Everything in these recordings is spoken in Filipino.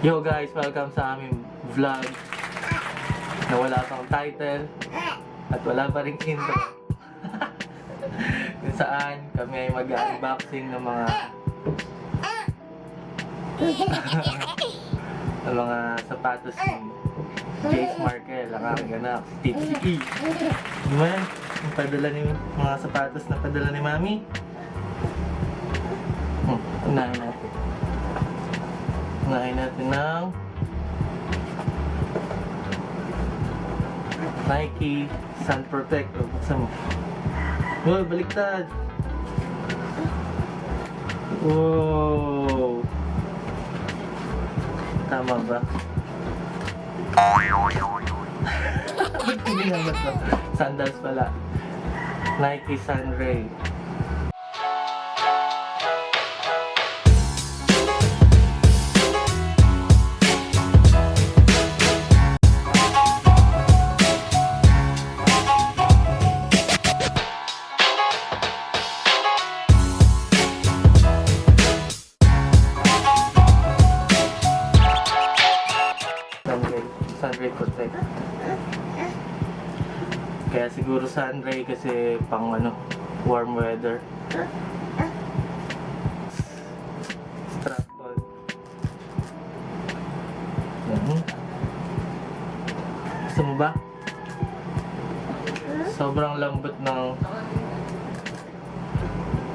Yo guys, welcome sa aming vlog na wala pang title at wala pa ring intro. Kung saan kami ay mag-unboxing ng mga ng mga sapatos ni Jace Markell, ang aking anak, Tipsy. Di ba yan? Yung padala ni mga sapatos na padala ni Mami. Unahin natin. Unahin natin ng Nike Sun Protect. O, buksan mo. Uy, baliktad! Wow! Tama ba? Ba't hindi naman ito? Sandals pala. Nike Sunray. Sunray Protect. Kaya siguro Sunray kasi pang warm weather. Strap on. Gusto mo ba? Sobrang lambot ng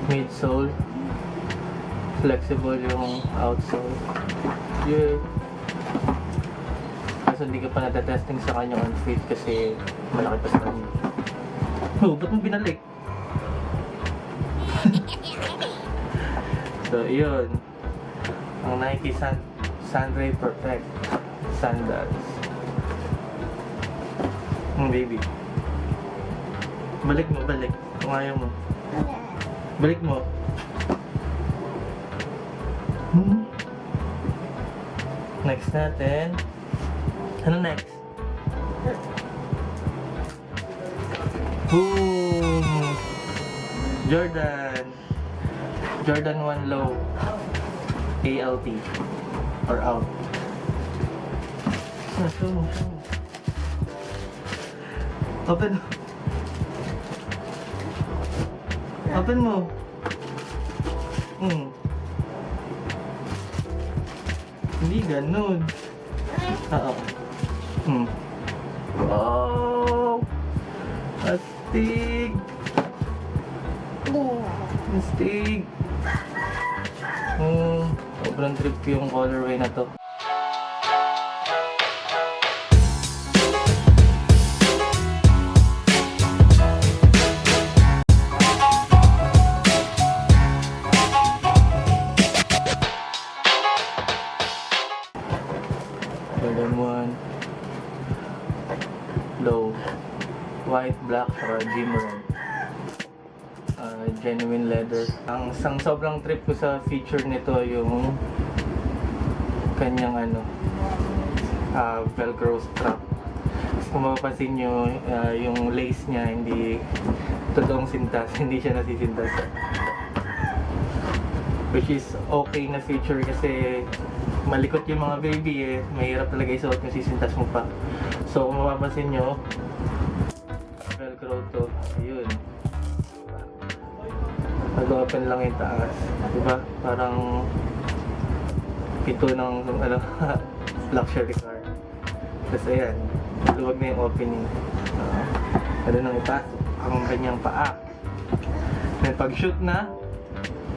midsole. Flexible yung outsole. Yeah. So, hindi ka pa natatesting sa kanyang on-fit kasi malaki pa sa kanya. Oh, ba't mo binalik? So, yun. Ang Nike Sunray Protect Sandals. Baby. Balik mo, balik. Kung ayaw mo. Balik mo. Next natin. Ano next? Boom! Jordan 1 low ALT or out. Show mo. Open mo. Hindi ganun. Oo. Wow! Astig! Astig! Sobrang trip yung colorway na to. Jordan 1 low white, black, or gym-run. Genuine leather. Ang sobrang trip ko sa feature nito yung kanyang velcro strap. Kung mapapansin nyo, yung lace niya hindi totoong sintas, hindi siya nasisintas. Which is okay na feature kasi malikot yung mga baby mahirap talaga isuot yung sisintas mo pa. So kung mapapansin nyo, velcro to, ayun. Pag-open lang yung taas, diba? Parang pito ng luxury car. Tapos ayan, luwag na yung opening. Ano nang ipasok ang kanyang paa. Then pag shoot na,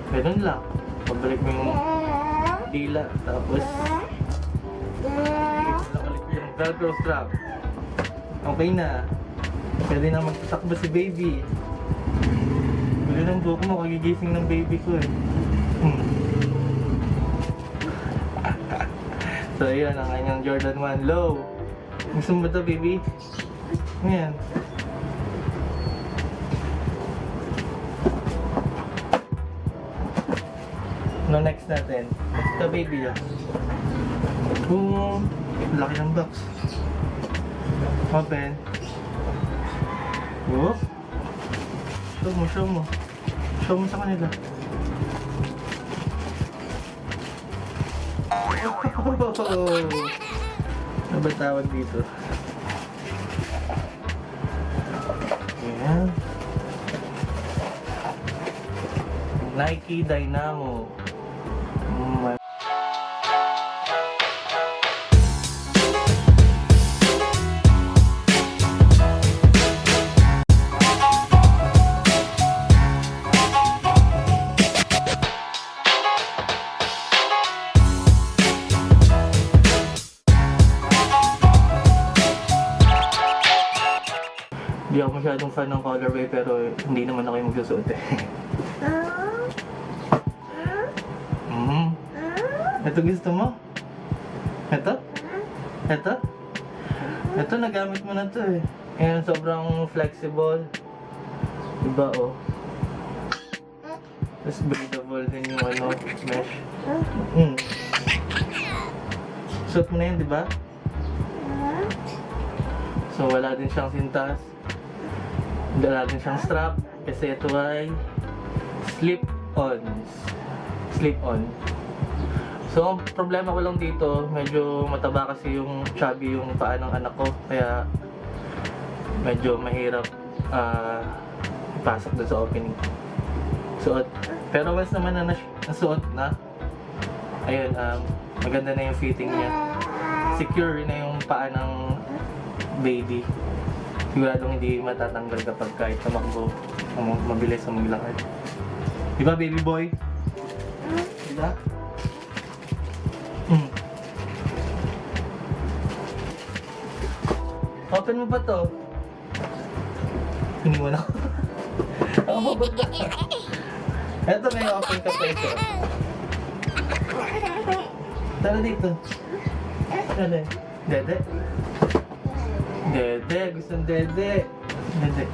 ganun lang. Pabalik mo yung dila, tapos ulit yung velcro strap. Okay na. Pwede na magtatakbo si baby. Bili ng buhok mo, kagigising ng baby ko So ayan, ang kanyang Jordan 1 low. Gusto mo ba ito, baby? Ayan. Ano next natin? Ito, baby. Boom! Laki ng box. Open. Whoop! Show mo. Show mo sa kanila. Ano ba tawag dito? Ayan. Nike Dynamo. Hindi ako masyadong fan ng colorway pero hindi naman ako yung magsusuot eh. Ito gusto mo? Ito? Ito? Ito nagamit mo na to eh. Ayan, sobrang flexible. Diba oh? Tapos breathable din yung ano, mesh. Suot mo na yun, diba? So wala din siyang sintas. Wala din siyang strap. Kasi ito ay slip-on. Slip-on. So ang problema ko lang dito, medyo mataba kasi yung chubby yung paa ng anak ko. Kaya medyo mahirap ipasok doon sa opening. Suot. Pero once naman na nasuot na, ayun, maganda na yung fitting niya. Secure na yung paa ng baby. Siguradong hindi matatanggal kapag kahit tumakbo mabilis sa maglakad. Diba baby boy? Diba? Open mo ba to? Hindi mo na. Ako mabagda. Eto may open ka pa ito. Tara dito. Ano? Dede? Dede, gusto ng dede. Dede.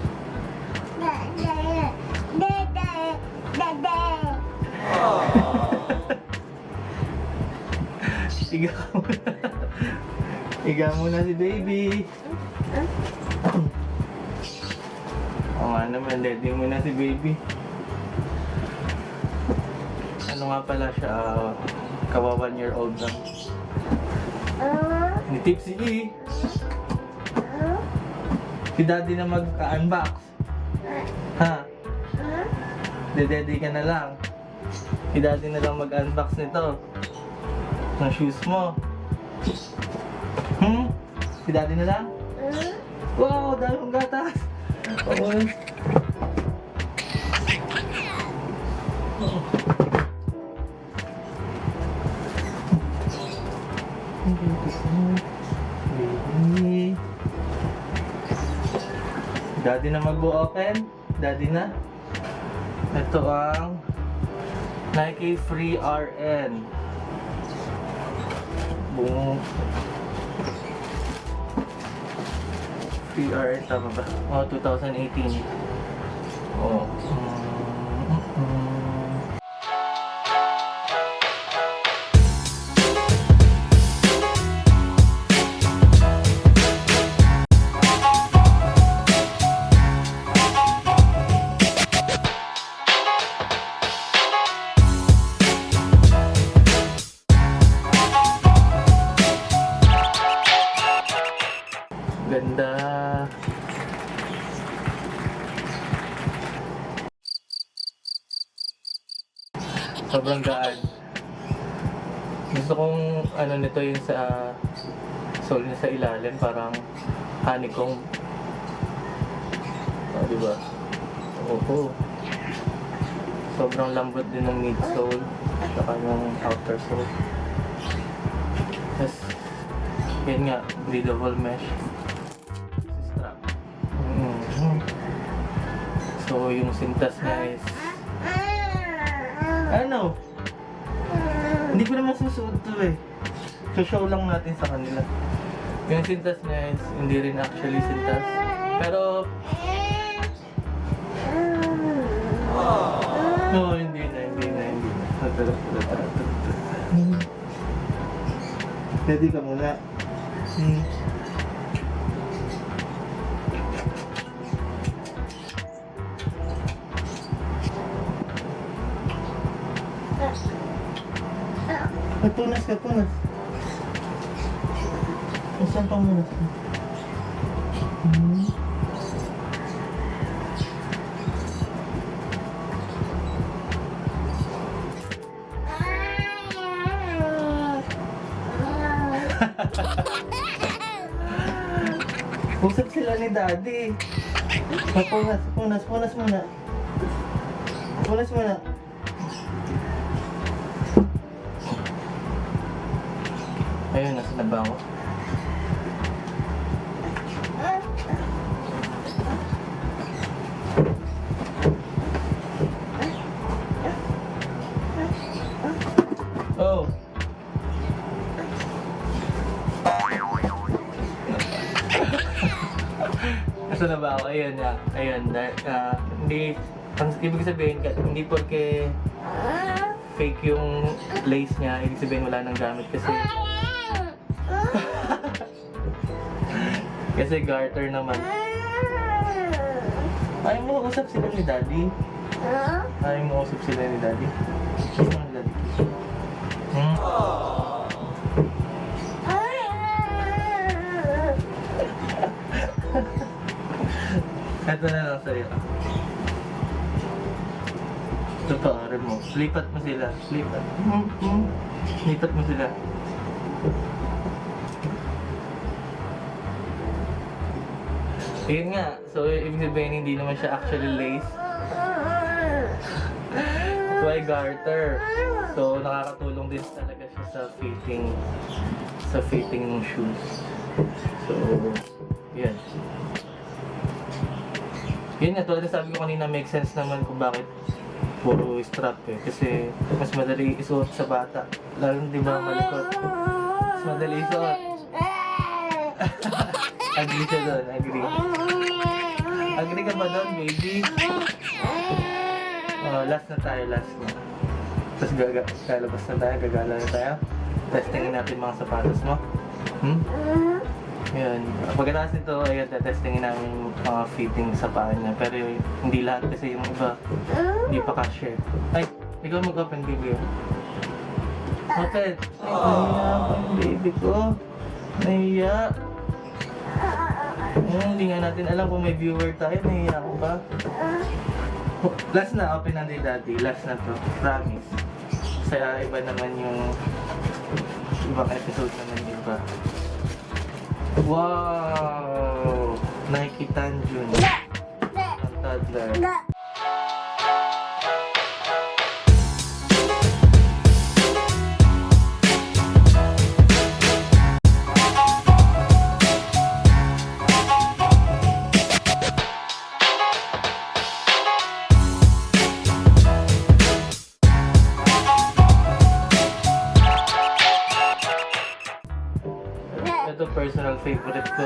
Higa ka muna. Higa muna si baby. Oo nga naman, dede muna si baby. Ano nga pala siya, kawa 1 year old lang. Ni Tipsy E. Si daddy na mag-unbox. Ha? Dedede ka na lang. Si daddy na lang mag-unbox nito. Ng shoes mo. Si daddy na lang? Wow, dami mong gatas. Oo. Baby. Daddy na mag-open. Daddy na. Ito ang Nike Free RN. Boom. Free RN, tama ba? Oh, 2018. Oh. Ganda. Sobrang gaan. Gusto kong ano nito yung sa sole niya sa ilalim, parang honeycomb. Oh, diba? Oo. Sobrang lambot din ng midsole saka yung outer sole. Tapos yun nga, breathable mesh. Strap. So yung sintas niya is ano? Hindi ko naman susuot to eh. So show lang natin sa kanila. Yung sintas niya is hindi rin actually sintas. Pero no, hindi na. Ready ka muna. Punas ka, punas. Saan pa muna? Usap sila ni Daddy. Punas muna. Punas muna. Ayun, nasa na ba ako? Oh. Nasa na ba ako? Ayun na. Ayun. Hindi, ibig sabihin, hindi porque fake yung lace niya, ibig sabihin wala nang gamit kasi kasi garter naman. Ayaw mo usap sila ni Daddy? Ayaw mo usap sila ni Daddy? Kiss mo ni Daddy. Ito na lang sa'yo. Ito paarin mo. Lipat mo sila. Lipat. Lipat mo sila. Ayun nga. So, ibig sabihin hindi naman siya actually lace. Ito ay garter. So, nakakatulong din talaga siya sa fitting ng shoes. So, yan. Yun nga, tulad na sabi ko kanina, make sense naman kung bakit puro strap eh. Kasi mas madali isuot sa bata. Lalo di ba malikot. Mas madali isuot. Agree siya doon, agree. Agree ka ba doon, baby? Last na tayo, last na. Tapos lalabas na tayo, gagala na tayo. Testingin natin mga sapatos mo. Yun. Pagkatapos nito, ayun, testingin namin mga fitting sa paa niya. Pero hindi lahat kasi yung iba, hindi pa cashier. Ay, ikaw mag-open, baby. Open! Ay, nahiya pa yung baby ko. Nahiya. Hindi nga natin alam kung may viewer tayo. Nahiya ko ba? Last na, open na ni Daddy. Last na to. Promise. Kasi iba naman yung ibang episode naman yung iba. Wow! Nike Tanjun. Ang toddler. Ito personal favorite ko.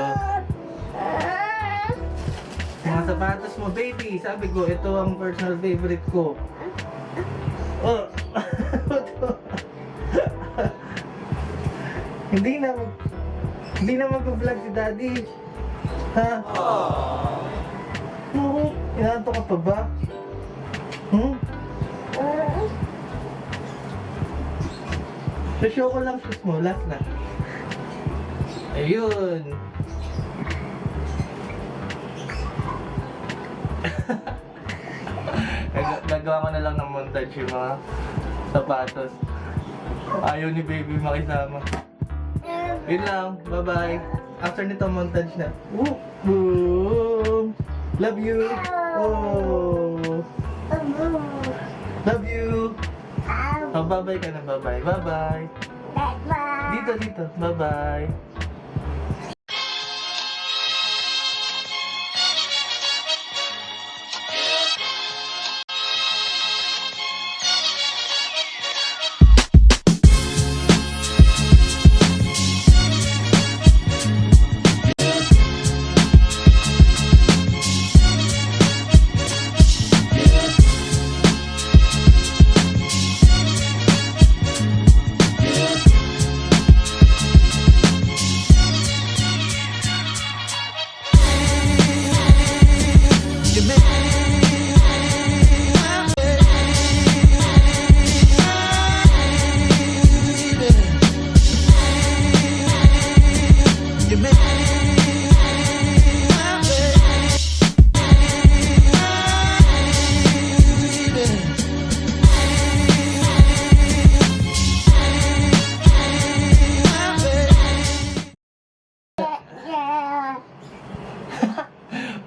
Mga sapatos mo, baby. Sabi ko, ito ang personal favorite ko. Oh. Hindi na mag-vlog si Daddy. Ha? Inaanto ka pa ba? Show ko lang shoes mo, last na. Ayun. Gagawa ko na lang ng montage yung mga sapatos. Ayaw ni baby makisama. Yun lang. Bye-bye. After nito montage na. Boom! Love you! Oh! Love you! Oh, bye-bye ka na. Bye-bye. Bye-bye. Dito. Bye-bye.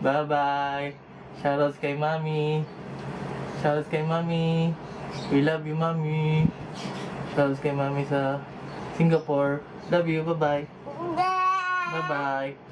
Bye-bye. Shoutouts kay Mami. Shoutouts kay Mami. We love you, Mami. Shoutouts kay Mami sa Singapore. Love you. Bye-bye. Bye-bye.